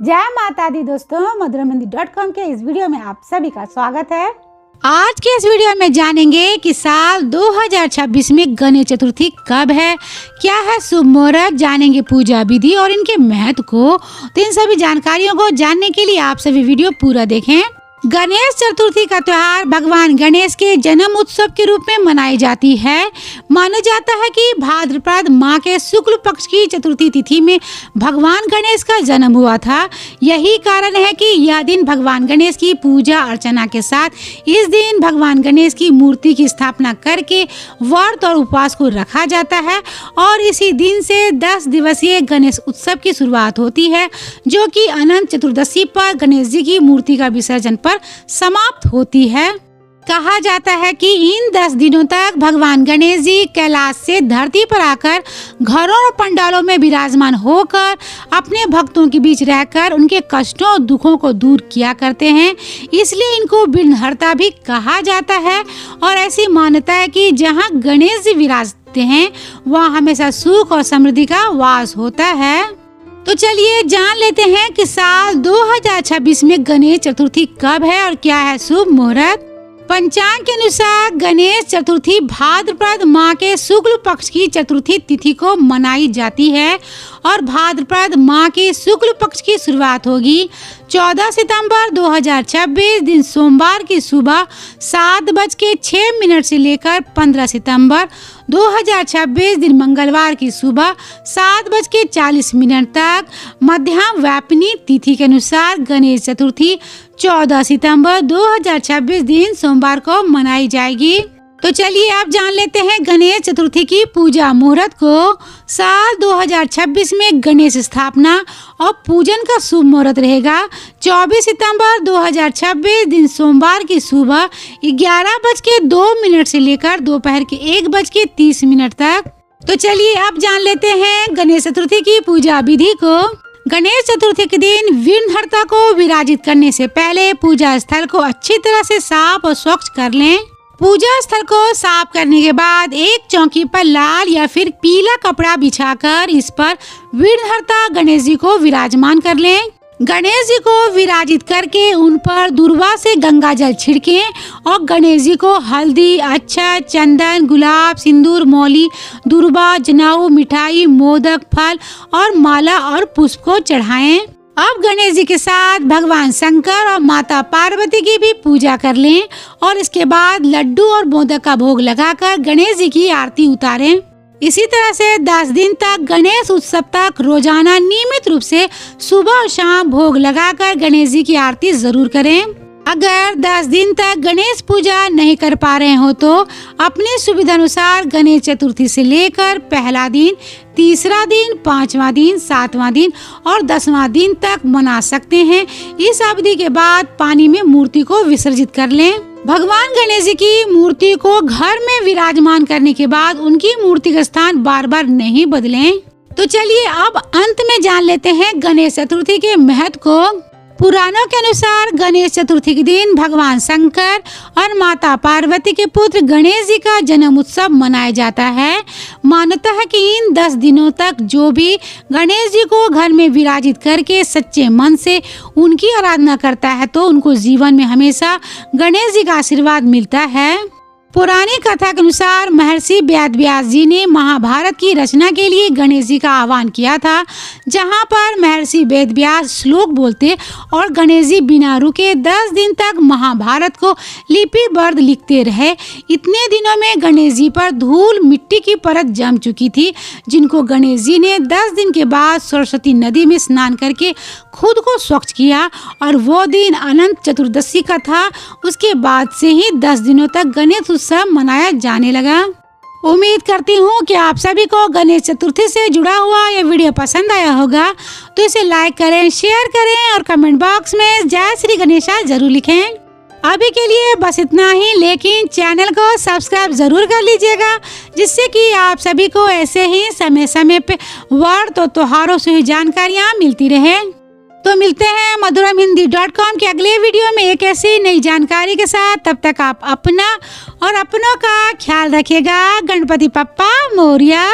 जय माता दी दोस्तों, मधुरमहिंदी.com के इस वीडियो में आप सभी का स्वागत है। आज के इस वीडियो में जानेंगे कि साल 2026 में गणेश चतुर्थी कब है, क्या है शुभ मुहूर्त, जानेंगे पूजा विधि और इनके महत्व को। तो इन सभी जानकारियों को जानने के लिए आप सभी वीडियो पूरा देखें। गणेश चतुर्थी का त्योहार भगवान गणेश के जन्म उत्सव के रूप में मनाई जाती है। माना जाता है कि भाद्रपद माह के शुक्ल पक्ष की चतुर्थी तिथि में भगवान गणेश का जन्म हुआ था। यही कारण है कि यह दिन भगवान गणेश की पूजा अर्चना के साथ इस दिन भगवान गणेश की मूर्ति की स्थापना करके व्रत और उपवास को रखा जाता है और इसी दिन से 10 दिवसीय गणेश उत्सव की शुरुआत होती है, जो कि अनंत चतुर्दशी पर गणेश जी की मूर्ति का विसर्जन पर समाप्त होती है। कहा जाता है कि इन 10 दिनों तक भगवान गणेश जी कैलाश से धरती पर आकर घरों और पंडालों में विराजमान होकर अपने भक्तों के बीच रहकर उनके कष्टों और दुखों को दूर किया करते हैं। इसलिए इनको विघ्नहर्ता भी कहा जाता है और ऐसी मान्यता है कि जहां गणेश जी विराजते हैं वहां हमेशा सुख और समृद्धि का वास होता है। तो चलिए जान लेते हैं कि साल 2026 में गणेश चतुर्थी कब है और क्या है शुभ मुहूर्त। पंचांग के अनुसार गणेश चतुर्थी भाद्रपद माह के शुक्ल पक्ष की चतुर्थी तिथि को मनाई जाती है और भाद्रपद माह की शुक्ल पक्ष की शुरुआत होगी 14 सितंबर 2026 दिन सोमवार की सुबह 7:06 से लेकर 15 सितंबर 2026 दिन मंगलवार की सुबह 7:40 तक। मध्याह्न व्यापिनी तिथि के अनुसार गणेश चतुर्थी 14 सितंबर 2026 दिन सोमवार को मनाई जाएगी। तो चलिए आप जान लेते हैं गणेश चतुर्थी की पूजा मुहूर्त को। साल 2026 में गणेश स्थापना और पूजन का शुभ मुहूर्त रहेगा 24 सितंबर 2026 दिन सोमवार की सुबह 11:02 से लेकर दोपहर के 1:30 तक। तो चलिए आप जान लेते हैं गणेश चतुर्थी की पूजा विधि को। गणेश चतुर्थी के दिन विघ्नहर्ता को विराजित करने से पहले पूजा स्थल को अच्छी तरह से साफ और स्वच्छ कर लें। पूजा स्थल को साफ करने के बाद एक चौकी पर लाल या फिर पीला कपड़ा बिछाकर इस पर विघ्नहर्ता गणेश जी को विराजमान कर लें। गणेश जी को विराजित करके उन पर दूर्वा से गंगा जल छिड़कें और गणेश जी को हल्दी, अक्षत, चंदन, गुलाब, सिंदूर, मौली, दूर्वा, जनेऊ, मिठाई, मोदक, फल और माला और पुष्प को चढ़ाएं। अब गणेश जी के साथ भगवान शंकर और माता पार्वती की भी पूजा कर लें और इसके बाद लड्डू और मोदक का भोग लगाकर गणेश जी की आरती उतारें। इसी तरह से 10 दिन तक गणेश उत्सव तक रोजाना नियमित रूप से सुबह और शाम भोग लगाकर गणेश जी की आरती जरूर करें। अगर 10 दिन तक गणेश पूजा नहीं कर पा रहे हो तो अपनी सुविधा अनुसार गणेश चतुर्थी से लेकर पहला दिन, तीसरा दिन, 5वां दिन, 7वां दिन और 10वां दिन तक मना सकते हैं। इस अवधि के बाद पानी में मूर्ति को विसर्जित कर लें। भगवान गणेश जी की मूर्ति को घर में विराजमान करने के बाद उनकी मूर्ति का स्थान बार बार नहीं बदलें। तो चलिए अब अंत में जान लेते हैं गणेश चतुर्थी के महत्व को। पुराणों के अनुसार गणेश चतुर्थी के दिन भगवान शंकर और माता पार्वती के पुत्र गणेश जी का जन्म उत्सव मनाया जाता है। मान्यता है कि इन 10 दिनों तक जो भी गणेश जी को घर में विराजित करके सच्चे मन से उनकी आराधना करता है तो उनको जीवन में हमेशा गणेश जी का आशीर्वाद मिलता है। पुरानी कथा के अनुसार महर्षि वेद व्यास जी ने महाभारत की रचना के लिए गणेश जी का आह्वान किया था, जहां पर महर्षि वेद व्यास श्लोक बोलते और गणेश जी बिना रुके 10 दिन तक महाभारत को लिपिबद्ध लिखते रहे। इतने दिनों में गणेश जी पर धूल मिट्टी की परत जम चुकी थी, जिनको गणेश जी ने 10 दिन के बाद सरस्वती नदी में स्नान करके खुद को स्वच्छ किया और वो दिन अनंत चतुर्दशी का था। उसके बाद से ही 10 दिनों तक गणेश उत्सव मनाया जाने लगा। उम्मीद करती हूँ कि आप सभी को गणेश चतुर्थी से जुड़ा हुआ ये वीडियो पसंद आया होगा, तो इसे लाइक करें, शेयर करें और कमेंट बॉक्स में जय श्री गणेशा जरूर लिखें। अभी के लिए बस इतना ही, लेकिन चैनल को सब्सक्राइब जरूर कर लीजिएगा, जिससे कि आप सभी को ऐसे ही समय समय पे व्रत और त्योहारों से ही जानकारियाँ मिलती रहे। तो मिलते हैं मधुरमहिंदी.com के अगले वीडियो में एक ऐसी नई जानकारी के साथ। तब तक आप अपना और अपनों का ख्याल रखिएगा। गणपति बप्पा मोरया।